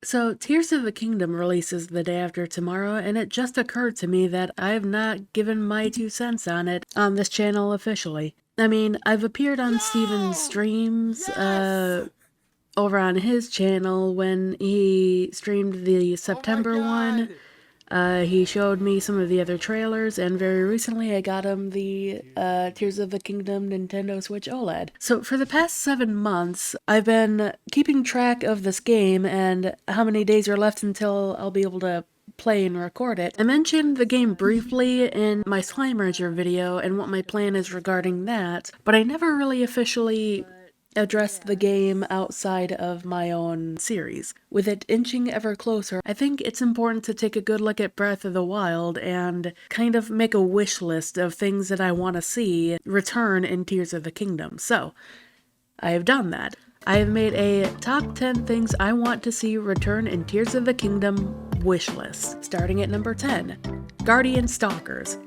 So, Tears of the Kingdom releases the day after tomorrow, and it just occurred to me that I have not given my 2 cents on it on this channel officially. I mean, I've appeared on Steven's streams, over on his channel when he streamed the September one. He showed me some of the other trailers, and very recently I got him the Tears of the Kingdom Nintendo Switch OLED. So for the past 7 months, I've been keeping track of this game and how many days are left until I'll be able to play and record it. I mentioned the game briefly in my Slime Merger video and what my plan is regarding that, but I never really officially addressed the game outside of my own series. With it inching ever closer, I think it's important to take a good look at Breath of the Wild and kind of make a wish list of things that I want to see return in Tears of the Kingdom. So, I have done that. I have made a top 10 things I want to see return in Tears of the Kingdom wish list. Starting at number 10, Guardian Stalkers.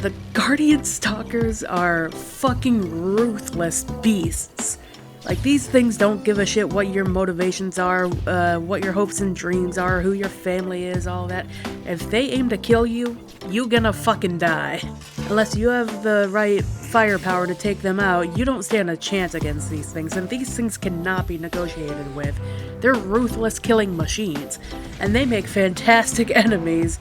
The Guardian Stalkers are fucking ruthless beasts. Like, these things don't give a shit what your motivations are, what your hopes and dreams are, who your family is, all that. If they aim to kill you, you gonna fucking die. Unless you have the right firepower to take them out, you don't stand a chance against these things, and these things cannot be negotiated with. They're ruthless killing machines, and they make fantastic enemies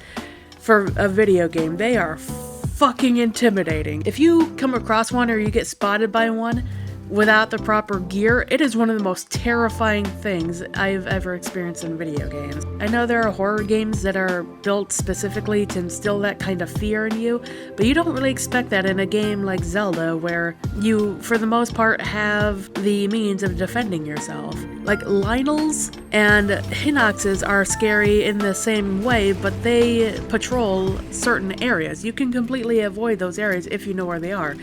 for a video game. They are fucking intimidating. If you come across one or you get spotted by one without the proper gear, it is one of the most terrifying things I've ever experienced in video games. I know there are horror games that are built specifically to instill that kind of fear in you, but you don't really expect that in a game like Zelda, where you, for the most part, have the means of defending yourself. Like, Lynels and Hinoxes are scary in the same way, but they patrol certain areas. You can completely avoid those areas if you know where they are.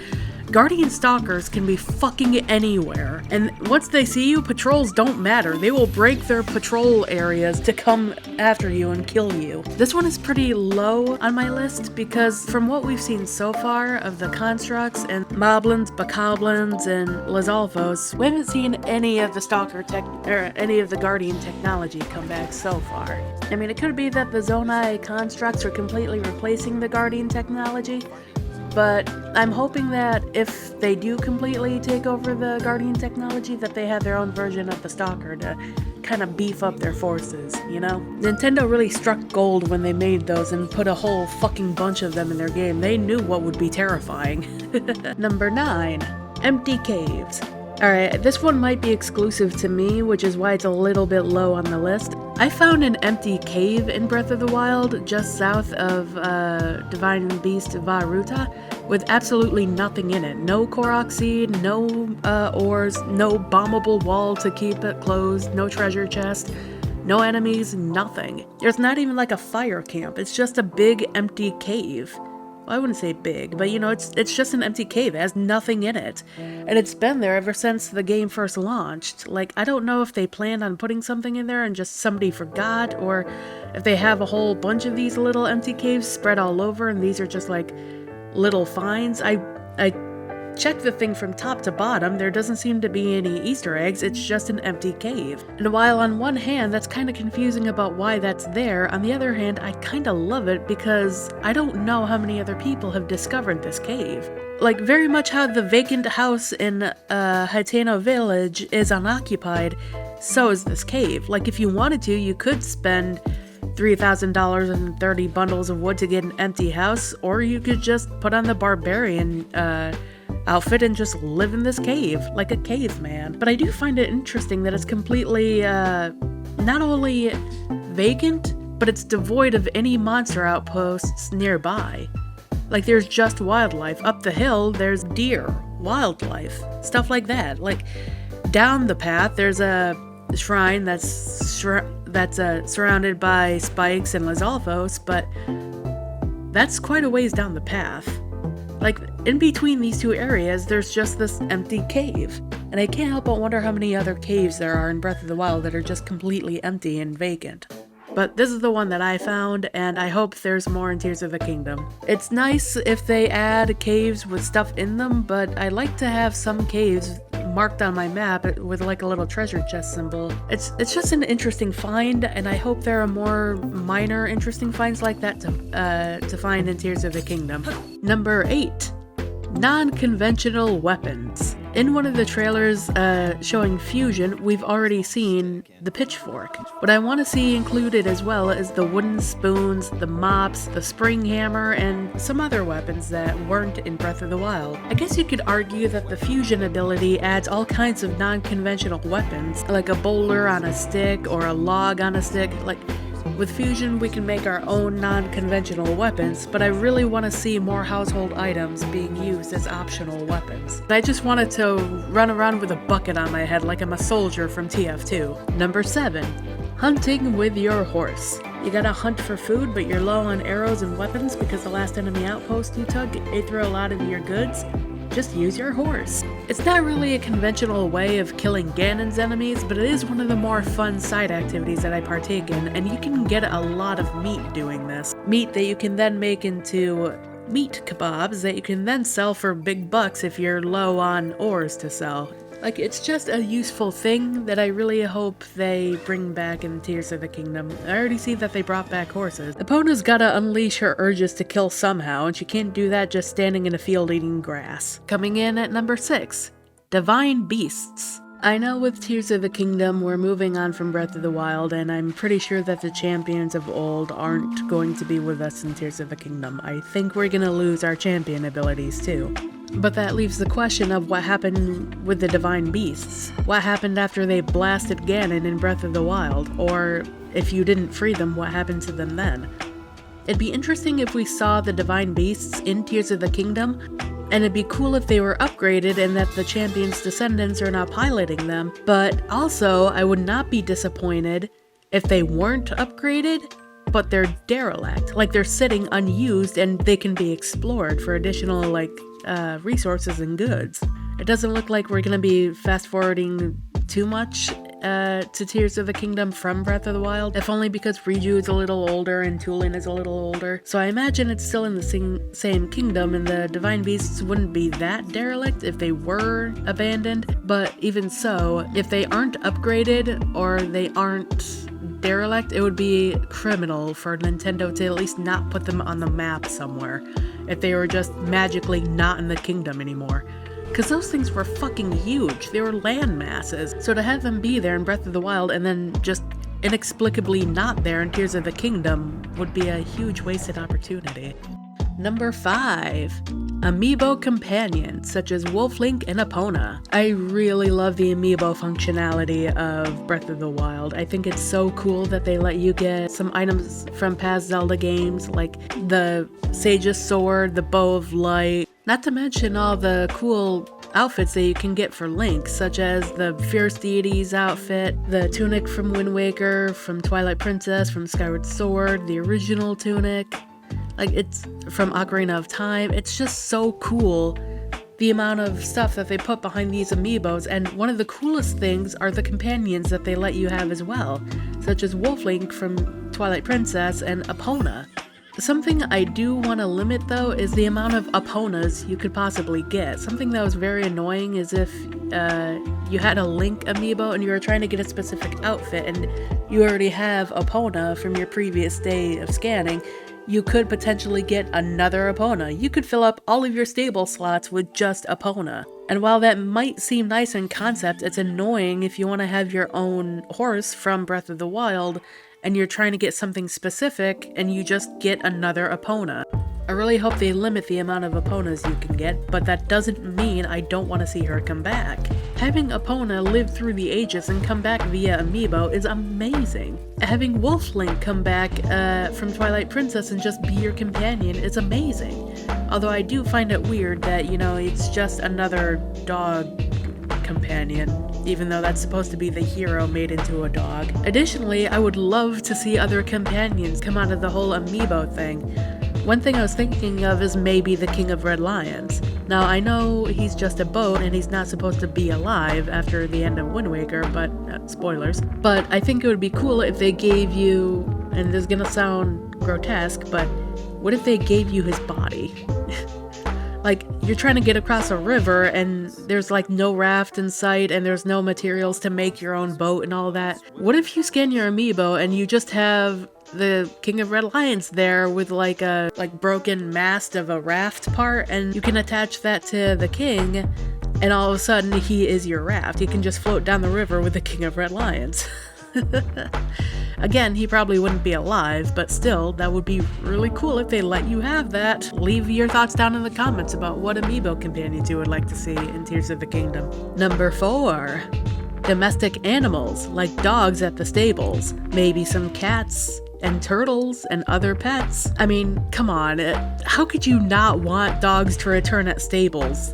Guardian Stalkers can be fucking anywhere, and once they see you, patrols don't matter. They will break their patrol areas to come after you and kill you. This one is pretty low on my list because from what we've seen so far of the constructs and moblins, bokoblins, and Lizalfos, we haven't seen any of the any of the Guardian technology come back so far. I mean, it could be that the Zonai constructs are completely replacing the Guardian technology, but I'm hoping that if they do completely take over the Guardian technology, that they have their own version of the Stalker to kind of beef up their forces, you know? Nintendo really struck gold when they made those and put a whole fucking bunch of them in their game. They knew what would be terrifying. Number 9, Empty Caves. Alright, this one might be exclusive to me, which is why it's a little bit low on the list. I found an empty cave in Breath of the Wild just south of Divine Beast Vah-Ruta with absolutely nothing in it. No Korok seed, no ores, no bombable wall to keep it closed, no treasure chest, no enemies, nothing. There's not even like a fire camp, it's just a big empty cave. Well, I wouldn't say big, but you know, it's just an empty cave. It has nothing in it. And it's been there ever since the game first launched. Like, I don't know if they planned on putting something in there and just somebody forgot, or if they have a whole bunch of these little empty caves spread all over and these are just like little finds. I checked the thing from top to bottom. There doesn't seem to be any Easter eggs. It's just an empty cave. And while on one hand that's kind of confusing about why that's there, on the other hand I kind of love it because I don't know how many other people have discovered this cave. Like, very much how the vacant house in Haiteno Village is unoccupied, so is this cave. Like, if you wanted to, you could spend $3,000 and 30 bundles of wood to get an empty house, or you could just put on the barbarian outfit and just live in this cave, like a caveman. But I do find it interesting that it's completely, not only vacant, but it's devoid of any monster outposts nearby. Like, there's just wildlife. Up the hill, there's deer, wildlife, stuff like that. Like, down the path, there's a shrine that's surrounded by spikes and Lizalfos, but that's quite a ways down the path. Like, in between these two areas, there's just this empty cave. And I can't help but wonder how many other caves there are in Breath of the Wild that are just completely empty and vacant. But this is the one that I found, and I hope there's more in Tears of the Kingdom. It's nice if they add caves with stuff in them, but I like to have some caves marked on my map with like a little treasure chest symbol. It's just an interesting find, and I hope there are more minor interesting finds like that to find in Tears of the Kingdom. Number 8. Non-conventional weapons. In one of the trailers showing Fusion, we've already seen the pitchfork. What I want to see included as well is the wooden spoons, the mops, the spring hammer, and some other weapons that weren't in Breath of the Wild. I guess you could argue that the Fusion ability adds all kinds of non-conventional weapons, like a boulder on a stick or a log on a stick. Like, with Fusion, we can make our own non-conventional weapons, but I really want to see more household items being used as optional weapons. I just wanted to run around with a bucket on my head like I'm a soldier from TF2. Number 7. Hunting with your horse. You gotta hunt for food, but you're low on arrows and weapons because the last enemy outpost you took ate through a lot of your goods. Just use your horse. It's not really a conventional way of killing Ganon's enemies, but it is one of the more fun side activities that I partake in, and you can get a lot of meat doing this. Meat that you can then make into meat kebabs that you can then sell for big bucks if you're low on ores to sell. Like, it's just a useful thing that I really hope they bring back in Tears of the Kingdom. I already see that they brought back horses. Epona's gotta unleash her urges to kill somehow, and she can't do that just standing in a field eating grass. Coming in at number 6. Divine Beasts. I know with Tears of the Kingdom we're moving on from Breath of the Wild, and I'm pretty sure that the champions of old aren't going to be with us in Tears of the Kingdom. I think we're gonna lose our champion abilities too. But that leaves the question of what happened with the Divine Beasts. What happened after they blasted Ganon in Breath of the Wild? Or, if you didn't free them, what happened to them then? It'd be interesting if we saw the Divine Beasts in Tears of the Kingdom, and it'd be cool if they were upgraded and that the champion's descendants are now piloting them. But also, I would not be disappointed if they weren't upgraded, but they're derelict. Like, they're sitting unused and they can be explored for additional, resources and goods. It doesn't look like we're gonna be fast-forwarding too much to Tears of the Kingdom from Breath of the Wild, if only because Riju is a little older and Tulin is a little older. So I imagine it's still in the same kingdom, and the Divine Beasts wouldn't be that derelict if they were abandoned. But even so, if they aren't upgraded or they aren't derelict, it would be criminal for Nintendo to at least not put them on the map somewhere if they were just magically not in the kingdom anymore. Because those things were fucking huge. They were land masses. So to have them be there in Breath of the Wild and then just inexplicably not there in Tears of the Kingdom would be a huge wasted opportunity. Number 5. Amiibo companions, such as Wolf Link and Epona. I really love the amiibo functionality of Breath of the Wild. I think it's so cool that they let you get some items from past Zelda games, like the Sage's Sword, the Bow of Light, not to mention all the cool outfits that you can get for Link, such as the Fierce Deities outfit, the tunic from Wind Waker, from Twilight Princess, from Skyward Sword, the original tunic. Like, it's from Ocarina of Time. It's just so cool, the amount of stuff that they put behind these amiibos, and one of the coolest things are the companions that they let you have as well, such as Wolf Link from Twilight Princess and Epona. Something I do want to limit, though, is the amount of Eponas you could possibly get. Something that was very annoying is if you had a Link amiibo and you were trying to get a specific outfit and you already have Epona from your previous day of scanning, you could potentially get another Epona. You could fill up all of your stable slots with just Epona. And while that might seem nice in concept, it's annoying if you want to have your own horse from Breath of the Wild and you're trying to get something specific and you just get another Epona. I really hope they limit the amount of Eponas you can get, but that doesn't mean I don't want to see her come back. Having Epona live through the ages and come back via amiibo is amazing. Having Wolf Link come back from Twilight Princess and just be your companion is amazing. Although I do find it weird that, it's just another dog companion, even though that's supposed to be the hero made into a dog. Additionally, I would love to see other companions come out of the whole amiibo thing. One thing I was thinking of is maybe the King of Red Lions. Now, I know he's just a boat and he's not supposed to be alive after the end of Wind Waker, but spoilers. But I think it would be cool if they gave you, and this is gonna sound grotesque, but what if they gave you his body? Like, you're trying to get across a river and there's like no raft in sight and there's no materials to make your own boat and all that. What if you scan your amiibo and you just have the King of Red Lions there with like a broken mast of a raft part, and you can attach that to the king, and all of a sudden he is your raft. You can just float down the river with the King of Red Lions. Again, he probably wouldn't be alive, but still, that would be really cool if they let you have that. Leave your thoughts down in the comments about what amiibo companions you would like to see in Tears of the Kingdom. Number 4. Domestic animals, like dogs at the stables. Maybe some cats and turtles and other pets. I mean, come on, how could you not want dogs to return at stables?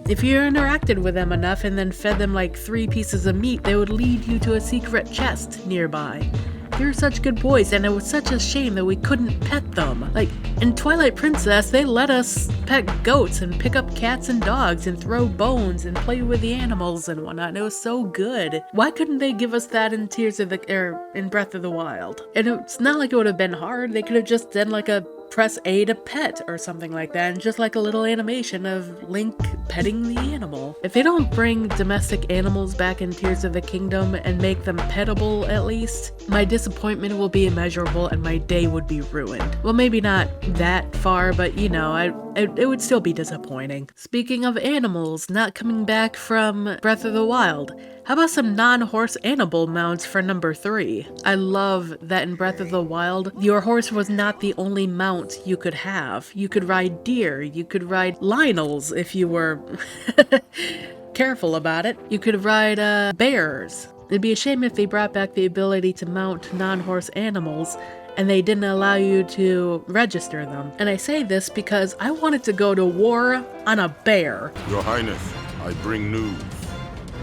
If you interacted with them enough and then fed them like 3 pieces of meat, they would lead you to a secret chest nearby. They're such good boys, and it was such a shame that we couldn't pet them. Like, in Twilight Princess, they let us pet goats and pick up cats and dogs and throw bones and play with the animals and whatnot, and it was so good. Why couldn't they give us that in in Breath of the Wild? And it's not like it would have been hard. They could have just done like a press A to pet or something like that, and just like a little animation of Link petting the animal. If they don't bring domestic animals back in Tears of the Kingdom and make them pettable at least, my disappointment will be immeasurable and my day would be ruined. Well, maybe not that far, but you know, it would still be disappointing. Speaking of animals not coming back from Breath of the Wild, how about some non-horse animal mounts for number 3? I love that in Breath of the Wild, your horse was not the only mount you could have. You could ride deer, you could ride Lionels if you were careful about it. You could ride bears. It'd be a shame if they brought back the ability to mount non-horse animals and they didn't allow you to register them. And I say this because I wanted to go to war on a bear. Your Highness, I bring news.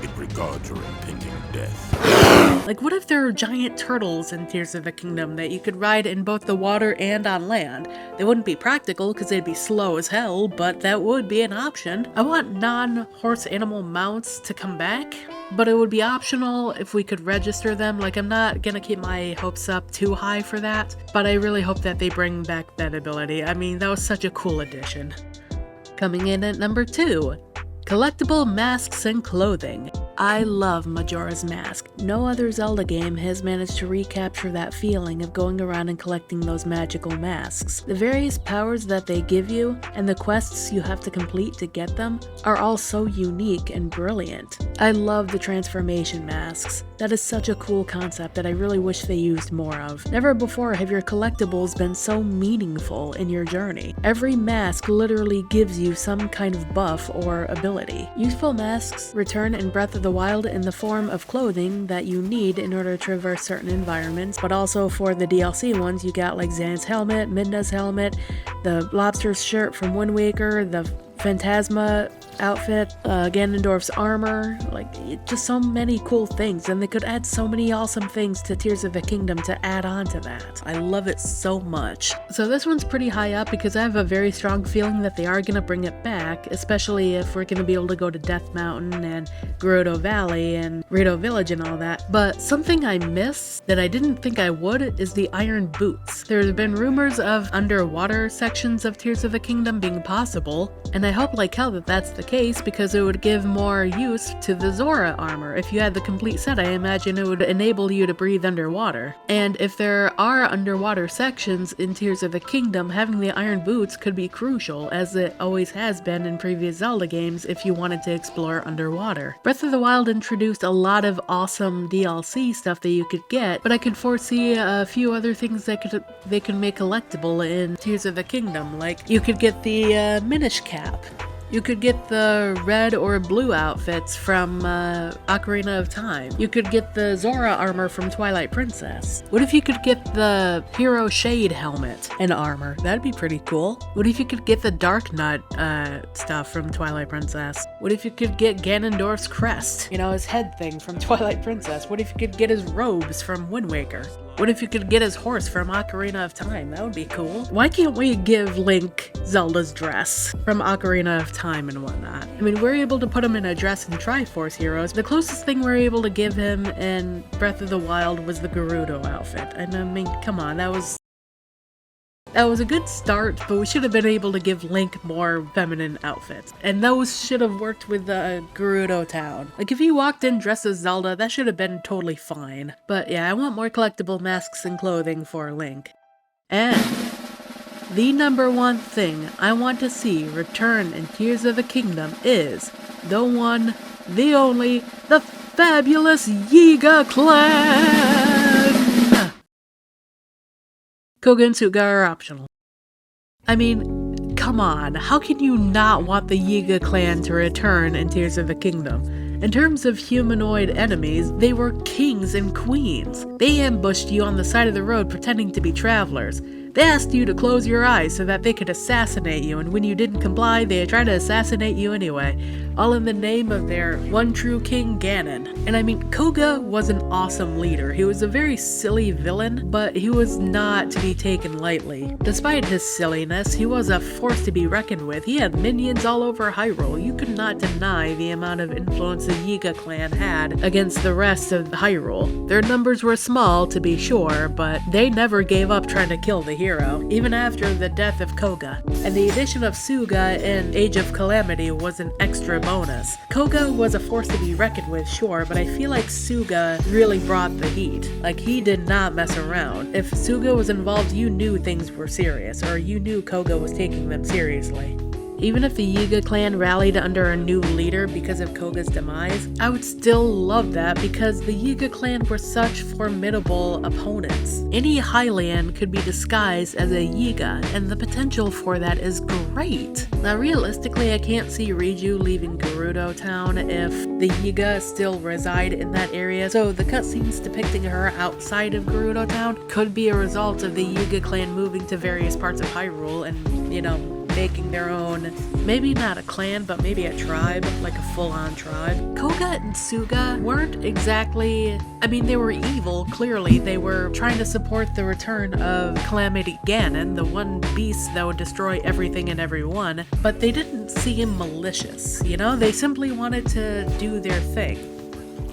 It regards your impending death. Like, what if there were giant turtles in Tears of the Kingdom that you could ride in both the water and on land? They wouldn't be practical because they'd be slow as hell, but that would be an option. I want non-horse animal mounts to come back, but it would be optional if we could register them. Like, I'm not gonna keep my hopes up too high for that, but I really hope that they bring back that ability. I mean, that was such a cool addition. Coming in at number 2. Collectible masks and clothing. I love Majora's Mask. No other Zelda game has managed to recapture that feeling of going around and collecting those magical masks. The various powers that they give you, and the quests you have to complete to get them, are all so unique and brilliant. I love the transformation masks. That is such a cool concept that I really wish they used more of. Never before have your collectibles been so meaningful in your journey. Every mask literally gives you some kind of buff or ability. Useful masks return in Breath of the Wild in the form of clothing that you need in order to traverse certain environments, but also for the DLC ones you got like Zan's helmet, Midna's helmet, the Lobster's shirt from Wind Waker, the Phantasma outfit, Ganondorf's armor, like just so many cool things, and they could add so many awesome things to Tears of the Kingdom to add on to that. I love it so much. So this one's pretty high up because I have a very strong feeling that they are going to bring it back, especially if we're going to be able to go to Death Mountain and Gerudo Valley and Rito Village and all that. But something I miss that I didn't think I would is the iron boots. There have been rumors of underwater sections of Tears of the Kingdom being possible, and I hope like hell that that's the case because it would give more use to the Zora armor. If you had the complete set, I imagine it would enable you to breathe underwater. And if there are underwater sections in Tears of the Kingdom, having the iron boots could be crucial, as it always has been in previous Zelda games if you wanted to explore underwater. Breath of the Wild introduced a lot of awesome DLC stuff that you could get, but I could foresee a few other things that they could make collectible in Tears of the Kingdom. Like, you could get the Minish cap. You could get the red or blue outfits from Ocarina of Time. You could get the Zora armor from Twilight Princess. What if you could get the Hero Shade helmet and armor? That'd be pretty cool. What if you could get the Dark Nut stuff from Twilight Princess? What if you could get Ganondorf's crest? You know, his head thing from Twilight Princess. What if you could get his robes from Wind Waker? What if you could get his horse from Ocarina of Time? That would be cool. Why can't we give Link Zelda's dress from Ocarina of Time and whatnot? I mean, we're able to put him in a dress in Triforce Heroes. The closest thing we're able to give him in Breath of the Wild was the Gerudo outfit. And I mean, come on, that was That was a good start, but we should have been able to give Link more feminine outfits. And those should have worked with the Gerudo Town. Like, if he walked in dressed as Zelda, that should have been totally fine. But yeah, I want more collectible masks and clothing for Link. And the number one thing I want to see return in Tears of the Kingdom is the one, the only, the fabulous Yiga clan! Koga and Suga are optional. I mean, come on, how can you not want the Yiga clan to return in Tears of the Kingdom? In terms of humanoid enemies, they were kings and queens. They ambushed you on the side of the road pretending to be travelers. They asked you to close your eyes so that they could assassinate you, and when you didn't comply, they tried to assassinate you anyway, all in the name of their one true king, Ganon. And I mean, Koga was an awesome leader. He was a very silly villain, but he was not to be taken lightly. Despite his silliness, he was a force to be reckoned with. He had minions all over Hyrule. You could not deny the amount of influence the Yiga clan had against the rest of Hyrule. Their numbers were small, to be sure, but they never gave up trying to kill the hero, even after the death of Koga. And the addition of Suga in Age of Calamity was an extra bonus. Koga was a force to be reckoned with, sure, but I feel like Suga really brought the heat. Like, he did not mess around. If Suga was involved, you knew things were serious, or you knew Koga was taking them seriously. Even if the Yiga clan rallied under a new leader because of Koga's demise, I would still love that because the Yiga clan were such formidable opponents. Any Hylian could be disguised as a Yiga, and the potential for that is great. Now realistically, I can't see Riju leaving Gerudo Town if the Yiga still reside in that area, so the cutscenes depicting her outside of Gerudo Town could be a result of the Yiga clan moving to various parts of Hyrule and, you know, making their own, maybe not a clan, but maybe a tribe, like a full-on tribe. Koga and Suga weren't exactly, I mean, they were evil, clearly. They were trying to support the return of Calamity Ganon, the one beast that would destroy everything and everyone, but they didn't seem malicious, you know? They simply wanted to do their thing.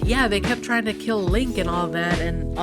Yeah, they kept trying to kill Link and all that and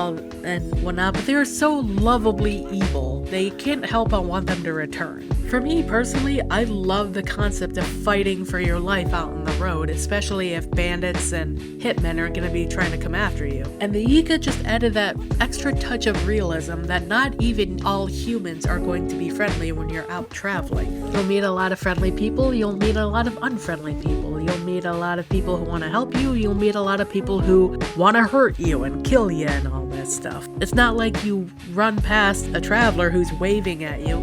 whatnot, but they were so lovably evil. They can't help but want them to return. For me personally, I love the concept of fighting for your life out on the road, especially if bandits and hitmen are going to be trying to come after you. And the Yiga just added that extra touch of realism that not even all humans are going to be friendly when you're out traveling. You'll meet a lot of friendly people, you'll meet a lot of unfriendly people, you'll meet a lot of people who want to help you, you'll meet a lot of people who want to hurt you and kill you and all that stuff. It's not like you run past a traveler who's waving at you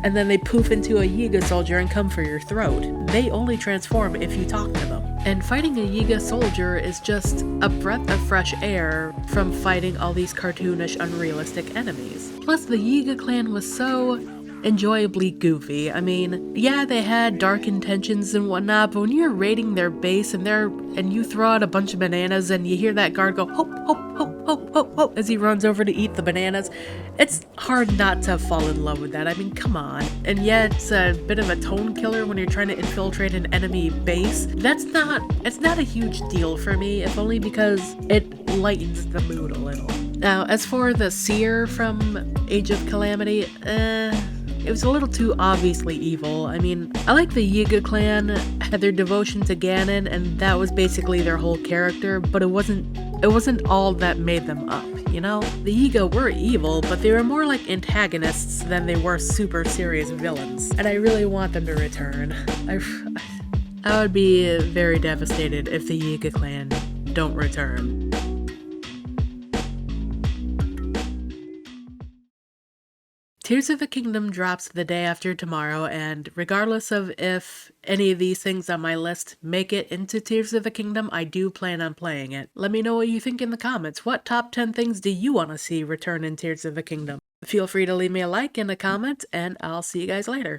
and then they poof into a Yiga soldier and come for your throat. They only transform if you talk to them. And fighting a Yiga soldier is just a breath of fresh air from fighting all these cartoonish, unrealistic enemies. Plus, the Yiga clan was so enjoyably goofy. I mean, yeah, they had dark intentions and whatnot, but when you're raiding their base and you throw out a bunch of bananas and you hear that guard go hop hop hop hop hop hop as he runs over to eat the bananas, it's hard not to fall in love with that. I mean, come on. And yet it's a bit of a tone killer when you're trying to infiltrate an enemy base. It's not a huge deal for me, if only because it lightens the mood a little. Now, as for the seer from Age of Calamity, it was a little too obviously evil. I mean, I like the Yiga clan had their devotion to Ganon, and that was basically their whole character, but it wasn't all that made them up, you know? The Yiga were evil, but they were more like antagonists than they were super serious villains, and I really want them to return. I would be very devastated if the Yiga clan don't return. Tears of the Kingdom drops the day after tomorrow, and regardless of if any of these things on my list make it into Tears of the Kingdom, I do plan on playing it. Let me know what you think in the comments. What top 10 things do you want to see return in Tears of the Kingdom? Feel free to leave me a like and a comment, and I'll see you guys later.